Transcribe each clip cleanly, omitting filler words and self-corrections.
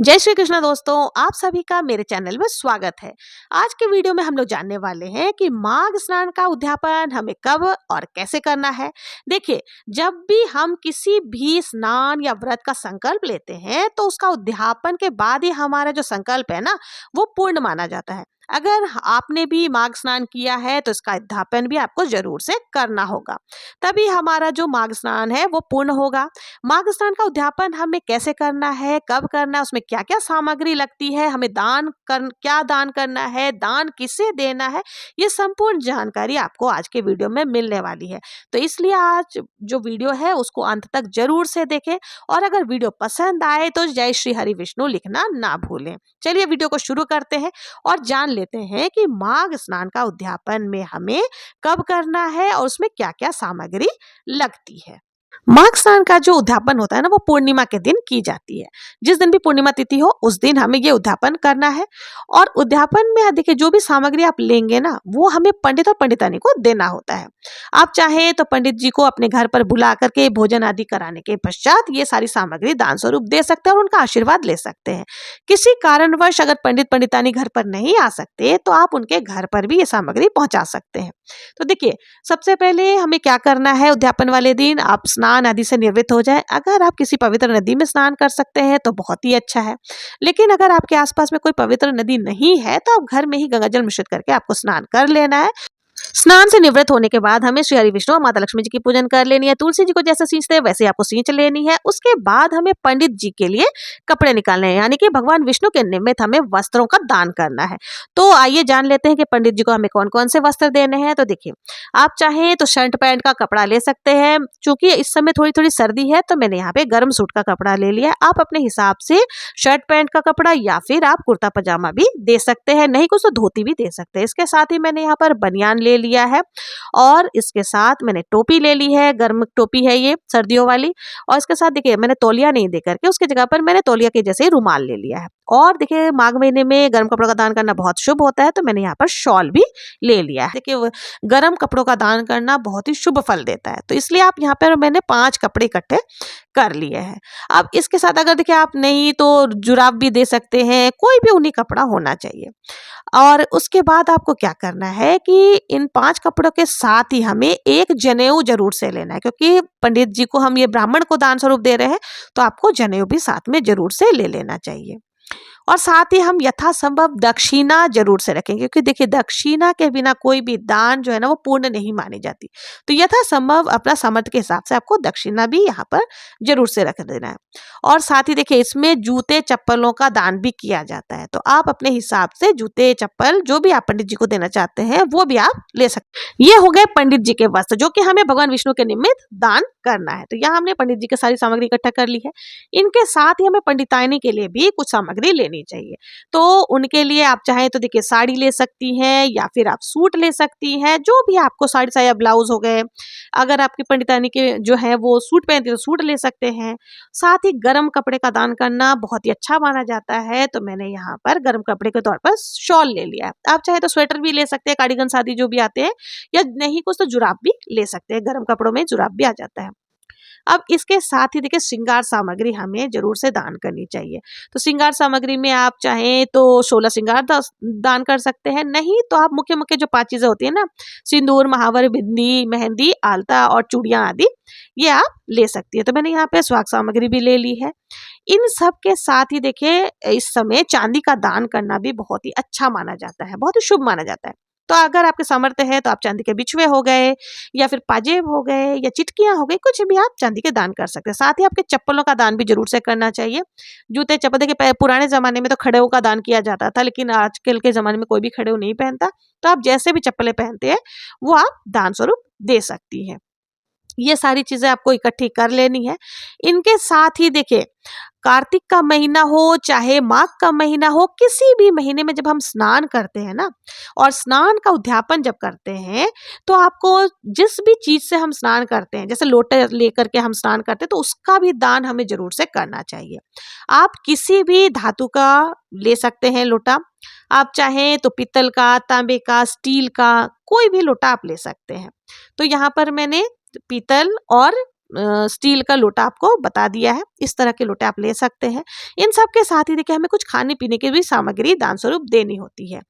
जय श्री कृष्ण दोस्तों, आप सभी का मेरे चैनल में स्वागत है। आज के वीडियो में हम लोग जानने वाले हैं कि माघ स्नान का उद्यापन हमें कब और कैसे करना है। देखिए, जब भी हम किसी भी स्नान या व्रत का संकल्प लेते हैं तो उसका उद्यापन के बाद ही हमारा जो संकल्प है ना, वो पूर्ण माना जाता है। अगर आपने भी माघ स्नान किया है तो इसका उद्यापन भी आपको जरूर से करना होगा, तभी हमारा जो माघ स्नान है वो पूर्ण होगा। माघ स्नान का उद्यापन हमें कैसे करना है, कब करना है, उसमें क्या क्या सामग्री लगती है, हमें क्या दान करना है, दान किसे देना है, ये संपूर्ण जानकारी आपको आज के वीडियो में मिलने वाली है। तो इसलिए आज जो वीडियो है उसको अंत तक जरूर से देखें, और अगर वीडियो पसंद आए तो जय श्री हरि विष्णु लिखना ना भूलें। चलिए वीडियो को शुरू करते हैं और जान लेते हैं कि माघ स्नान का उद्यापन में हमें कब करना है और उसमें क्या क्या सामग्री लगती है। माघ स्नान का जो उद्यापन होता है ना, वो पूर्णिमा के दिन की जाती है। जिस दिन भी पूर्णिमा तिथि हो उस दिन हमें ये उद्यापन करना है। और उद्यापन में देखिए, जो भी सामग्री आप लेंगे ना, वो हमें पंडित और पंडितानी को देना होता है। आप चाहें तो पंडित जी को अपने घर पर बुला करके भोजन आदि कराने के पश्चात ये सारी सामग्री दान स्वरूप दे सकते हैं और उनका आशीर्वाद ले सकते हैं। किसी कारणवश अगर पंडित पंडितानी घर पर नहीं आ सकते तो आप उनके घर पर भी ये सामग्री पहुंचा सकते हैं। तो देखिए, सबसे पहले हमें क्या करना है, उद्यापन वाले दिन आप स्नान आदि से निवृत्त हो जाए। अगर आप किसी पवित्र नदी में स्नान कर सकते हैं तो बहुत ही अच्छा है, लेकिन अगर आपके आसपास में कोई पवित्र नदी नहीं है तो आप घर में ही गंगा जल मिश्रित करके आपको स्नान कर लेना है। स्नान से निवृत्त होने के बाद हमें श्री हरि विष्णु और माता लक्ष्मी जी की पूजन कर लेनी है। तुलसी जी को जैसे सींचते हैं वैसे आपको सींच लेनी है। उसके बाद हमें पंडित जी के लिए कपड़े निकालने हैं, यानी कि भगवान विष्णु के निमित्त हमें वस्त्रों का दान करना है। तो आइए जान लेते हैं कि पंडित जी को हमें कौन कौन से वस्त्र देने हैं। तो देखिए, आप चाहें तो शर्ट पैंट का कपड़ा ले सकते हैं। चूंकि इस समय थोड़ी थोड़ी सर्दी है तो मैंने यहाँ पे गर्म सूट का कपड़ा ले लिया है। आप अपने हिसाब से शर्ट पैंट का कपड़ा या फिर आप कुर्ता पजामा भी दे सकते हैं, नहीं कुछ तो धोती भी दे सकते हैं। इसके साथ ही मैंने यहाँ पर बनियान ले लिया है, और इसके साथ मैंने टोपी ले ली है, गर्म टोपी है ये सर्दियों वाली। और इसके साथ देखिए, मैंने तौलिया नहीं दे करके उसकी जगह पर मैंने तौलिया के जैसे ही रुमाल ले लिया है। और देखिए, माघ महीने में गर्म कपड़ों का दान करना बहुत शुभ होता है, तो मैंने यहाँ पर शॉल भी ले लिया है। देखिए, गर्म कपड़ों का दान करना बहुत ही शुभ फल देता है, तो इसलिए आप यहाँ पर मैंने 5 कपड़े इकट्ठे कर लिए हैं। अब इसके साथ अगर देखिए आप नहीं तो जुराब भी दे सकते हैं, कोई भी ऊनी कपड़ा होना चाहिए। और उसके बाद आपको क्या करना है कि इन 5 कपड़ों के साथ ही हमें एक जनेऊ जरूर से लेना है, क्योंकि पंडित जी को हम ये ब्राह्मण को दान स्वरूप दे रहे हैं, तो आपको जनेऊ भी साथ में जरूर से ले लेना चाहिए। और साथ ही हम यथासंभव दक्षिणा जरूर से रखें, क्योंकि देखिए, दक्षिणा के बिना कोई भी दान जो है ना, वो पूर्ण नहीं मानी जाती। तो यथासंभव अपना सामर्थ्य के हिसाब से आपको दक्षिणा भी यहाँ पर जरूर से रख देना है। और साथ ही देखिए, इसमें जूते चप्पलों का दान भी किया जाता है, तो आप अपने हिसाब से जूते चप्पल जो भी आप पंडित जी को देना चाहते हैं वो भी आप ले सकते हैं। ये हो गए पंडित जी के वस्त्र, जो कि हमें भगवान विष्णु के निमित्त दान करना है। तो यहाँ हमने पंडित जी की सारी सामग्री इकट्ठा कर ली है। इनके साथ ही हमें पंडितानी के लिए भी कुछ सामग्री लेनी चाहिए। तो उनके लिए आप चाहें तो देखिए, साड़ी ले सकती हैं या फिर आप सूट ले सकती हैं, जो भी आपको साड़ी साया ब्लाउज हो गए। अगर आपकी पंडितानी के जो है वो सूट पहनती है तो सूट ले सकते हैं। साथ ही गर्म कपड़े का दान करना बहुत ही अच्छा माना जाता है, तो मैंने यहाँ पर गर्म कपड़े के तौर पर शॉल ले लिया है। आप चाहे तो स्वेटर भी ले सकते हैं, कार्डिगन आदि जो भी आते हैं, या नहीं कुछ तो जुराब भी ले सकते हैं। गर्म कपड़ों में जुराब भी आ जाता है। अब इसके साथ ही देखिए, श्रृंगार सामग्री हमें जरूर से दान करनी चाहिए। तो श्रृंगार सामग्री में आप चाहें तो 16 श्रृंगार दान कर सकते हैं, नहीं तो आप मुख्य मुख्य जो 5 चीजें होती है ना, सिंदूर, महावर, बिंदी, मेहंदी, आलता और चूड़ियां आदि, ये आप ले सकती है। तो मैंने यहाँ पे सुहाग सामग्री भी ले ली है। इन सब के साथ ही देखिए, इस समय चांदी का दान करना भी बहुत ही अच्छा माना जाता है, बहुत ही शुभ माना जाता है। तो अगर आपके सामर्थ्य है तो आप चांदी के बिछुए हो गए, या फिर पाजेब हो गए, या चिटकियां हो गई, कुछ भी आप चांदी के दान कर सकते हैं। साथ ही आपके चप्पलों का दान भी जरूर से करना चाहिए। जूते चप्पल देखिए, पुराने जमाने में तो खड़ेऊ का दान किया जाता था, लेकिन आजकल के जमाने में कोई भी खड़ेऊ नहीं पहनता, तो आप जैसे भी चप्पलें पहनते हैं वो आप दान स्वरूप दे सकती हैं। ये सारी चीजें आपको इकट्ठी कर लेनी है। इनके साथ ही देखिए, कार्तिक का महीना हो चाहे माघ का महीना हो, किसी भी महीने में जब हम स्नान करते हैं ना, और स्नान का उद्यापन जब करते हैं, तो आपको जिस भी चीज से हम स्नान करते हैं, जैसे लोटे लेकर के हम स्नान करते हैं, तो उसका भी दान हमें जरूर से करना चाहिए। आप किसी भी धातु का ले सकते हैं लोटा। आप चाहें तो पीतल का, तांबे का, स्टील का, कोई भी लोटा आप ले सकते हैं। तो यहाँ पर मैंने पीतल और स्टील का लोटा आपको बता दिया है, इस तरह के लोटे आप ले सकते हैं। इन सब के साथ ही देखिए हमें कुछ खाने पीने की भी सामग्री दान स्वरूप देनी होती है।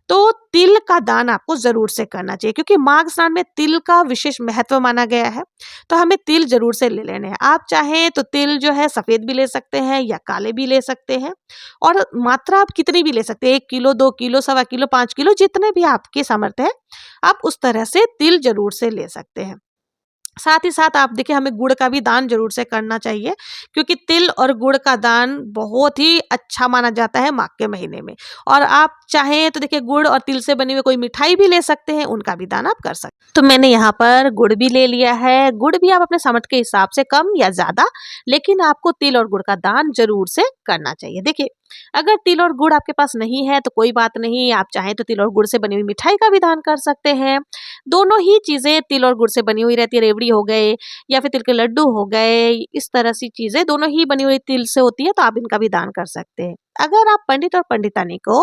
तो तिल का दान आपको ज़रूर से करना चाहिए, क्योंकि माघ स्नान में तिल का विशेष महत्व माना गया है। तो हमें तिल ज़रूर से ले लेने हैं। आप चाहें तो तिल जो है सफ़ेद भी ले सकते हैं या काले भी ले सकते हैं, और मात्रा आप कितनी भी ले सकते हैं, 1 किलो, 2 किलो, सवा किलो, 5 किलो, जितने भी आपके सामर्थ्य है, आप उस तरह से तिल ज़रूर से ले सकते हैं। साथ ही साथ आप देखिए हमें गुड़ का भी दान ज़रूर से करना चाहिए, क्योंकि तिल और गुड़ का दान बहुत ही अच्छा माना जाता है माघ के महीने में। और आप चाहें तो देखिए गुड़ और तिल से बनी हुई कोई मिठाई भी ले सकते हैं, उनका भी दान आप कर सकते हैं। तो मैंने यहाँ पर गुड़ भी ले लिया है। गुड़ भी आप अपने सामर्थ्य के हिसाब से कम या ज़्यादा, लेकिन आपको तिल और गुड़ का दान ज़रूर से करना चाहिए। देखिए अगर तिल और गुड़ आपके पास नहीं है तो कोई बात नहीं, आप चाहें तो तिल और गुड़ से बनी हुई मिठाई का भी दान कर सकते हैं। दोनों ही चीज़ें तिल और गुड़ से बनी हुई रहती है, रेवड़ी हो गए या फिर तिल के लड्डू हो गए, इस तरह सी चीज़ें दोनों ही बनी हुई तिल से होती है, तो आप इनका भी दान कर सकते हैं। अगर आप पंडित और पंडितानी को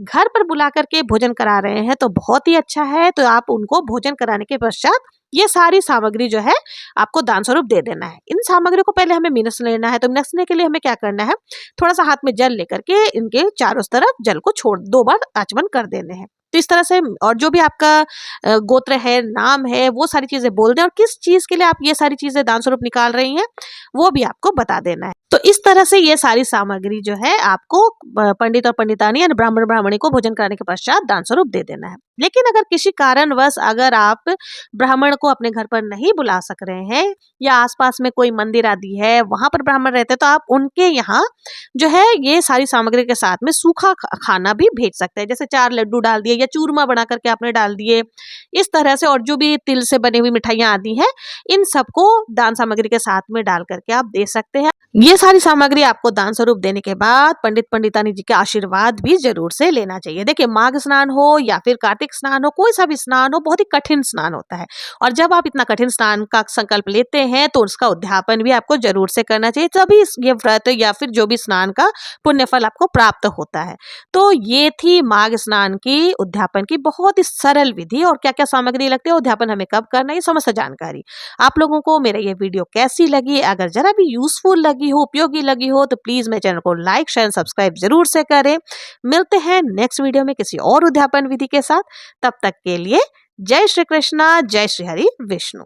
घर पर बुला करके भोजन करा रहे हैं तो बहुत ही अच्छा है, तो आप उनको भोजन कराने के पश्चात ये सारी सामग्री जो है आपको दान स्वरूप दे देना है। इन सामग्री को पहले हमें मिनस लेना है, तो मिनसने के लिए हमें क्या करना है, थोड़ा सा हाथ में जल लेकर के इनके चारों तरफ जल को छोड़ 2 बार आचमन कर देने हैं। तो इस तरह से, और जो भी आपका गोत्र है, नाम है, वो सारी चीजें बोल दें, और किस चीज के लिए आप ये सारी चीजें दान स्वरूप निकाल रही हैं वो भी आपको बता देना है। तो इस तरह से ये सारी सामग्री जो है आपको पंडित और पंडितानी यानी ब्राह्मण ब्राह्मणी को भोजन कराने के पश्चात दान स्वरूप दे देना है। लेकिन अगर किसी कारणवश अगर आप ब्राह्मण को अपने घर पर नहीं बुला सक रहे हैं, या आसपास में कोई मंदिर आदि है वहां पर ब्राह्मण रहते हैं, तो आप उनके यहाँ जो है ये सारी सामग्री के साथ में सूखा खाना भी भेज सकते हैं। जैसे 4 लड्डू डाल दिए या चूरमा बना करके आपने डाल दिए, इस तरह से। और जो भी तिल से बनी हुई मिठाइयाँ आदि हैं, इन सबको दान सामग्री के साथ में डाल करके आप दे सकते हैं। ये सारी सामग्री आपको दान स्वरूप देने के बाद पंडित पंडितानी जी के आशीर्वाद भी जरूर से लेना चाहिए। देखिए माघ स्नान हो या फिर कार्तिक स्नान हो, कोई सा भी स्नान हो, बहुत ही कठिन स्नान होता है, और जब आप इतना कठिन स्नान का संकल्प लेते हैं तो उसका उद्यापन भी आपको जरूर से करना चाहिए, तभी ये व्रत या फिर जो भी स्नान का पुण्य फल आपको प्राप्त होता है। तो ये थी माघ स्नान की उद्यापन की बहुत ही सरल विधि, और क्या क्या सामग्री लगती है, उद्यापन हमें कब करना है, ये समस्त जानकारी। आप लोगों को मेरा ये वीडियो कैसी लगी, अगर जरा भी यूजफुल लगी हो, उपयोगी लगी हो, तो प्लीज मेरे चैनल को लाइक शेयर सब्सक्राइब जरूर से करें। मिलते हैं नेक्स्ट वीडियो में किसी और उद्यापन विधि के साथ। तब तक के लिए जय श्री कृष्णा, जय श्री हरि विष्णु।